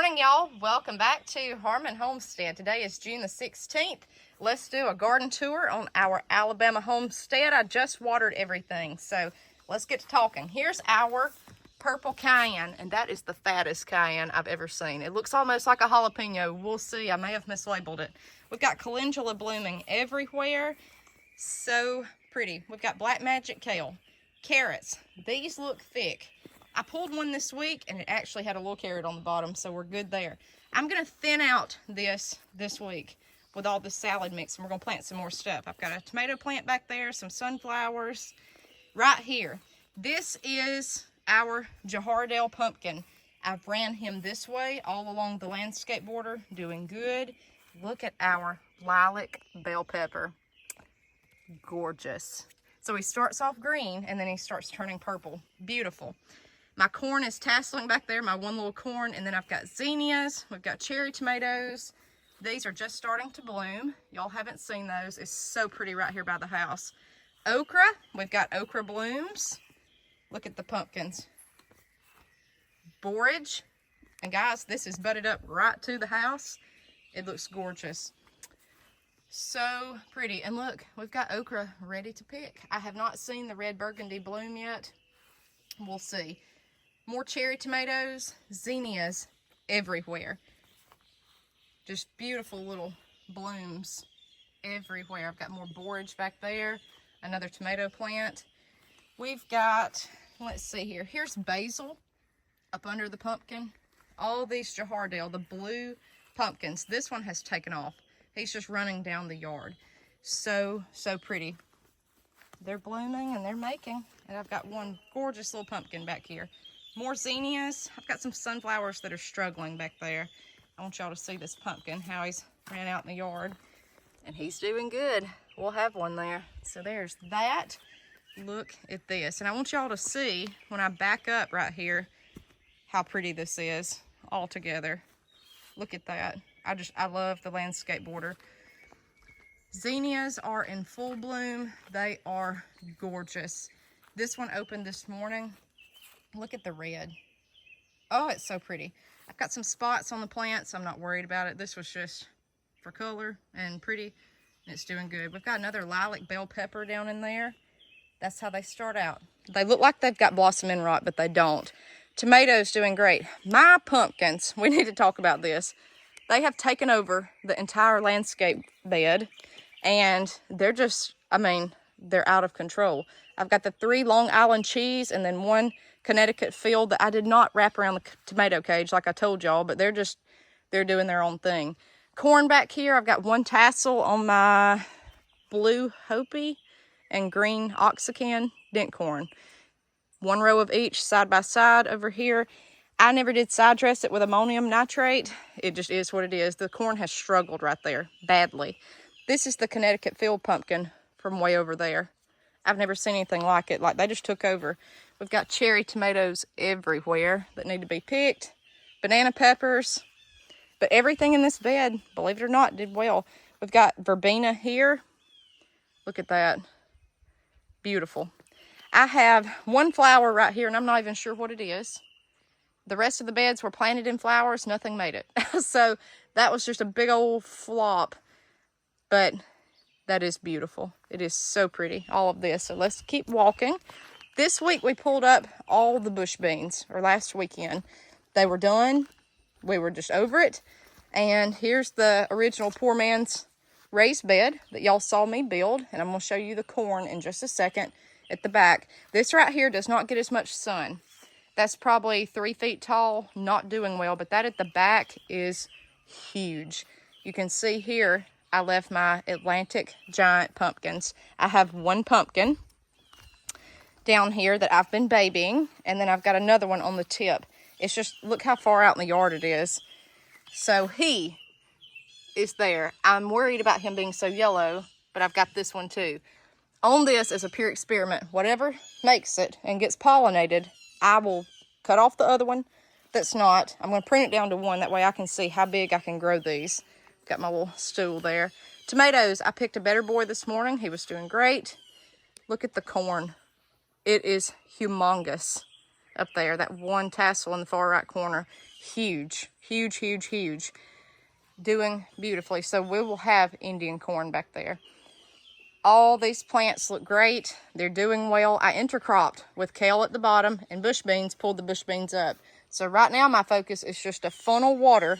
morning, y'all. Welcome back to Harmon Homestead. Today is June the 16th. Let's do a garden tour on our Alabama homestead. I just watered everything, so let's get to talking. Here's our purple cayenne, and that is the fattest cayenne I've ever seen. It looks almost like a jalapeno. We'll see. I may have mislabeled it. We've got calendula blooming everywhere. So pretty. We've got black magic kale, carrots. These look thick. I pulled one this week and it actually had a little carrot on the bottom, so we're good there. I'm going to thin out this week with all this salad mix, and we're going to plant some more stuff. I've got a tomato plant back there, some sunflowers right here. This is our Jahardale pumpkin. I've ran him this way all along the landscape border, doing good. Look at our lilac bell pepper. Gorgeous. So he starts off green and then he starts turning purple. Beautiful. My corn is tasseling back there, my one little corn, and then I've got zinnias, we've got cherry tomatoes. These are just starting to bloom. Y'all haven't seen those. It's so pretty right here by the house. Okra, we've got okra blooms. Look at the pumpkins. Borage, and guys, this is budded up right to the house. It looks gorgeous. So pretty, and look, we've got okra ready to pick. I have not seen the red burgundy bloom yet. We'll see. More cherry tomatoes, zinnias everywhere. Just beautiful little blooms everywhere. I've got more borage back there, another tomato plant. We've got, let's see here, here's basil up under the pumpkin. All these Jahardale, the blue pumpkins. This one has taken off. He's just running down the yard. So pretty. They're blooming and they're making. And I've got one gorgeous little pumpkin back here. More zinnias. I've got some sunflowers that are struggling back there. I want y'all to see this pumpkin, how he's ran out in the yard. And he's doing good. We'll have one there. So there's that. Look at this. And I want y'all to see, when I back up right here, how pretty this is all together. Look at that. I love the landscape border. Zinnias are in full bloom. They are gorgeous. This one opened this morning. Look at the red. Oh, it's so pretty. I've got some spots on the plants. I'm not worried about it. This was just for color and pretty, and it's doing good. We've got another lilac bell pepper down in there. That's how they start out. They look like they've got blossom end rot, but they don't. Tomatoes doing great. My pumpkins, we need to talk about this. They have taken over the entire landscape bed, and they're just, they're out of control. I've got the 3 Long Island cheese and then 1 Connecticut field that I did not wrap around the tomato cage like I told y'all, but they're doing their own thing. Corn back here, I've got 1 tassel on my blue Hopi and green Oxacan dent corn. 1 row of each side by side over here. I never did side dress it with ammonium nitrate. It just is what it is. The corn has struggled right there badly. This is the Connecticut field pumpkin from way over there. I've never seen anything like it. Like, they just took over. We've got cherry tomatoes everywhere that need to be picked. Banana peppers. But everything in this bed, believe it or not, did well. We've got verbena here. Look at that. Beautiful. I have 1 flower right here, and I'm not even sure what it is. The rest of the beds were planted in flowers. Nothing made it. So that was just a big old flop. But that is beautiful. It is so pretty, all of this. So let's keep walking. This week we pulled up all the bush beans, or last weekend. They were done. We were just over it. And here's the original poor man's raised bed that y'all saw me build. And I'm going to show you the corn in just a second at the back. This right here does not get as much sun. That's probably 3 feet tall, not doing well. But that at the back is huge. You can see here, I left my Atlantic giant pumpkins. I have 1 pumpkin down here that I've been babying, and then I've got another one on the tip. It's just, look how far out in the yard it is. So he is there. I'm worried about him being so yellow, but I've got this one too. On this is a pure experiment. Whatever makes it and gets pollinated, I will cut off the other one that's not. I'm going to print it down to 1. That way I can see how big I can grow these. Got my little stool there. Tomatoes, I picked a better boy this morning. He was doing great. Look at the corn. It is humongous up there. That 1 tassel in the far right corner. huge, huge, huge, huge. Doing beautifully. So we will have Indian corn back there. All these plants look great. They're doing well. I intercropped with kale at the bottom and bush beans, pulled the bush beans up. So right now my focus is just to funnel water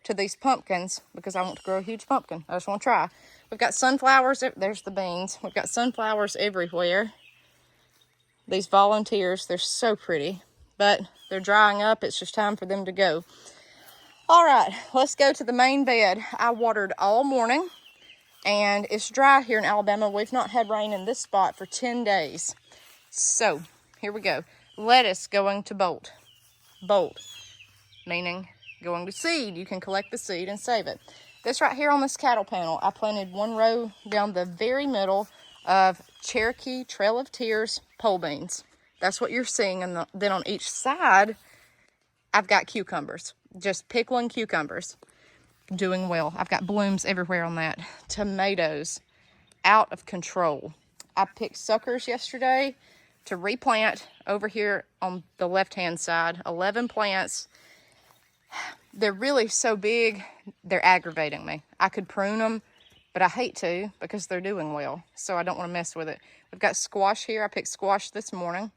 to these pumpkins because I want to grow a huge pumpkin. I just want to try. We've got sunflowers. There's the beans. We've got sunflowers everywhere. These volunteers, they're so pretty, but they're drying up. It's just time for them to go. All right, let's go to the main bed. I watered all morning, and it's dry here in Alabama. We've not had rain in this spot for 10 days. So, here we go. Lettuce going to bolt. Bolt, meaning going to seed. You can collect the seed and save it. This right here on this cattle panel, I planted one row down the very middle of Cherokee Trail of Tears pole beans. That's what you're seeing. And then on each side, I've got cucumbers. Just pickling cucumbers. Doing well. I've got blooms everywhere on that. Tomatoes, out of control. I picked suckers yesterday to replant over here on the left-hand side. 11 plants. They're really so big, they're aggravating me. I could prune them, but I hate to because they're doing well. So I don't want to mess with it. We've got squash here. I picked squash this morning.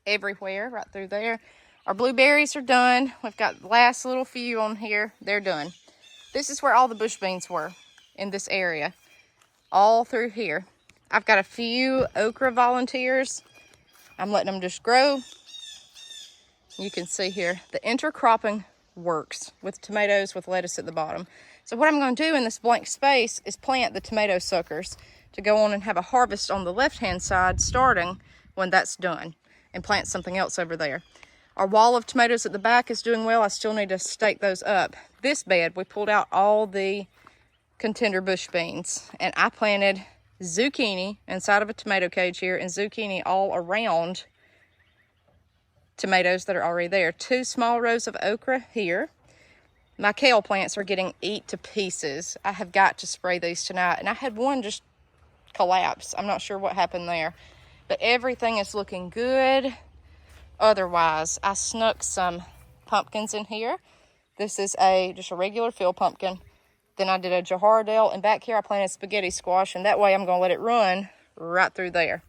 Everywhere, right through there. Our blueberries are done. We've got the last little few on here. They're done. This is where all the bush beans were in this area. All through here. I've got a few okra volunteers. I'm letting them just grow. You can see here, the intercropping works with tomatoes with lettuce at the bottom. So what I'm going to do in this blank space is plant the tomato suckers to go on and have a harvest on the left-hand side starting when that's done, and plant something else over there. Our wall of tomatoes at the back is doing well. I still need to stake those up. This bed, we pulled out all the contender bush beans, and I planted zucchini inside of a tomato cage here and zucchini all around tomatoes that are already there. 2 small rows of okra here. My kale plants are getting eat to pieces. I have got to spray these tonight, and I had one just collapse. I'm not sure what happened there, but everything is looking good. Otherwise, I snuck some pumpkins in here. This is just a regular field pumpkin. Then I did a jahardale, and back here I planted spaghetti squash, and that way I'm going to let it run right through there.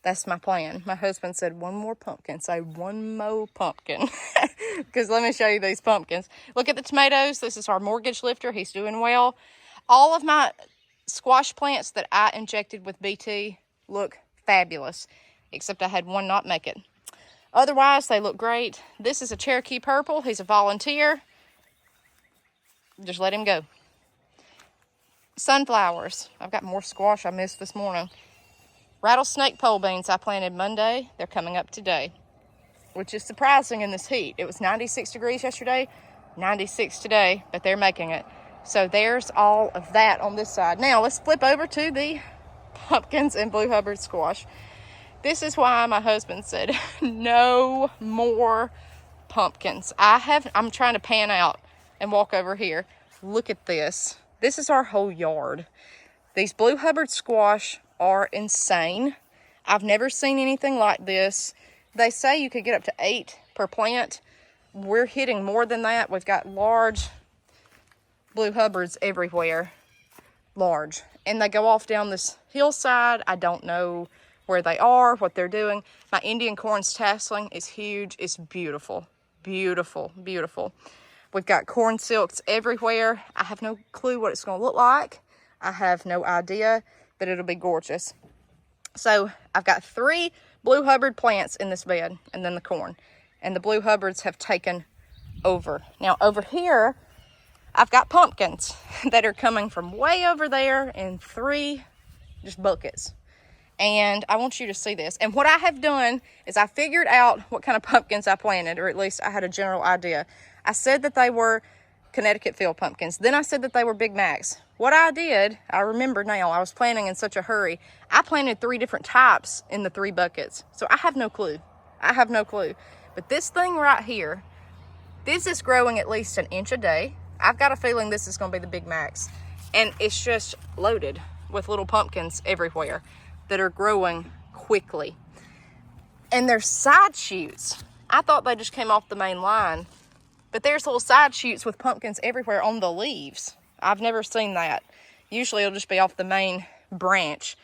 That's my plan. My husband said one more pumpkin. Say one more pumpkin. Because let me show you these pumpkins. Look at the tomatoes. This is our mortgage lifter. He's doing well. All of my squash plants that I injected with BT look fabulous, except I had one not make it. Otherwise, they look great. This is a Cherokee purple. He's a volunteer. Just let him go. Sunflowers. I've got more squash I missed this morning. Rattlesnake pole beans I planted Monday. They're coming up today, which is surprising in this heat. It was 96 degrees yesterday, 96 today, but they're making it. So there's all of that on this side. Now let's flip over to the pumpkins and blue Hubbard squash. This is why my husband said no more pumpkins. I'm trying to pan out and walk over here. Look at this. This is our whole yard. These blue Hubbard squash are insane. I've never seen anything like this. They say you could get up to 8 per plant. We're hitting more than that. We've got large blue Hubbards everywhere. Large. And they go off down this hillside. I don't know where they are, what they're doing. My Indian corn's tasseling is huge. It's beautiful. Beautiful, beautiful. We've got corn silks everywhere. I have no clue what it's going to look like. I have no idea, but it'll be gorgeous. So I've got 3 blue Hubbard plants in this bed, and then the corn. And the blue Hubbards have taken over. Now over here, I've got pumpkins that are coming from way over there in 3 just buckets. And I want you to see this. And what I have done is I figured out what kind of pumpkins I planted, or at least I had a general idea. I said that they were Connecticut field pumpkins. Then I said that they were Big Macs. What I did, I remember now, I was planting in such a hurry. I planted 3 different types in the 3 buckets. So I have no clue. I have no clue. But this thing right here, this is growing at least an inch a day. I've got a feeling this is going to be the Big Macs. And it's just loaded with little pumpkins everywhere that are growing quickly. And they're side shoots. I thought they just came off the main line, But there's little side shoots with pumpkins everywhere on the leaves. I've never seen that. Usually it'll just be off the main branch.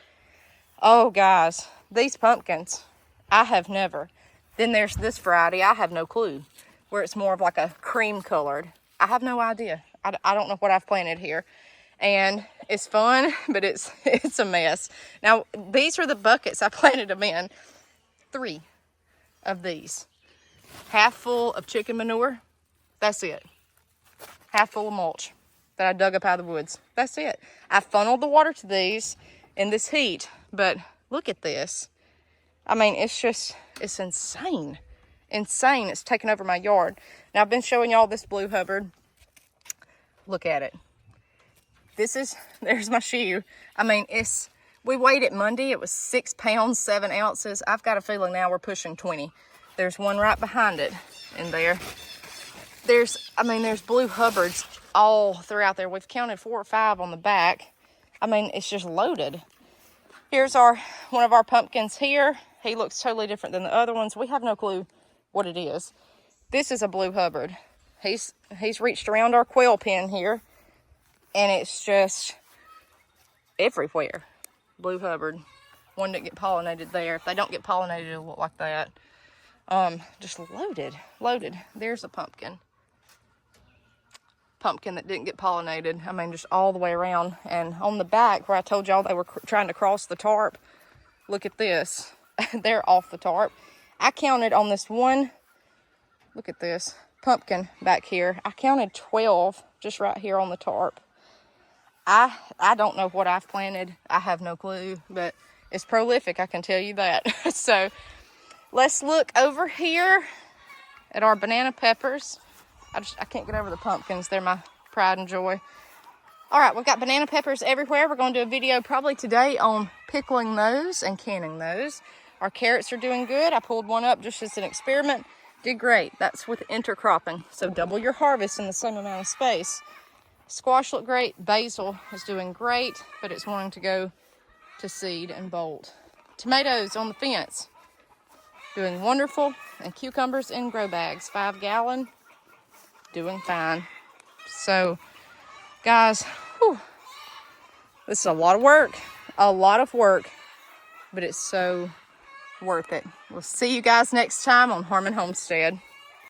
Oh, guys, these pumpkins, I have never. Then there's this variety, I have no clue, where it's more of like a cream colored. I have no idea. I don't know what I've planted here. And it's fun, but it's a mess. Now, these are the buckets I planted them in. 3 of these. Half full of chicken manure. That's it. Half full of mulch that I dug up out of the woods. That's it. I funneled the water to these in this heat, but look at this. I mean, it's insane. Insane. It's taken over my yard. Now, I've been showing y'all this Blue Hubbard. Look at it. There's my shoe. I mean, we weighed it Monday. It was 6 pounds, 7 ounces. I've got a feeling now we're pushing 20. There's one right behind it in there. There's Blue Hubbards all throughout there. We've counted 4 or 5 on the back. I mean, it's just loaded. Here's one of our pumpkins here. He looks totally different than the other ones. We have no clue what it is. This is a Blue Hubbard. He's reached around our quail pen here, and it's just everywhere. Blue Hubbard. One didn't get pollinated there. If they don't get pollinated, it'll look like that. Just loaded. There's a pumpkin that didn't get pollinated. I mean, just all the way around. And on the back where I told y'all they were trying to cross the tarp, look at this. They're off the tarp. I counted on this one, look at this pumpkin back here. I counted 12 just right here on the tarp. I don't know what I've planted. I have no clue, but it's prolific, I can tell you that. So let's look over here at our banana peppers. I can't get over the pumpkins. They're my pride and joy. All right, we've got banana peppers everywhere. We're going to do a video probably today on pickling those and canning those. Our carrots are doing good. I pulled one up just as an experiment. Did great. That's with intercropping. So double your harvest in the same amount of space. Squash look great. Basil is doing great, but it's wanting to go to seed and bolt. Tomatoes on the fence, doing wonderful. And cucumbers in grow bags, 5 gallon, doing fine. So, guys, this is a lot of work, but it's so worth it. We'll see you guys next time on Homestead.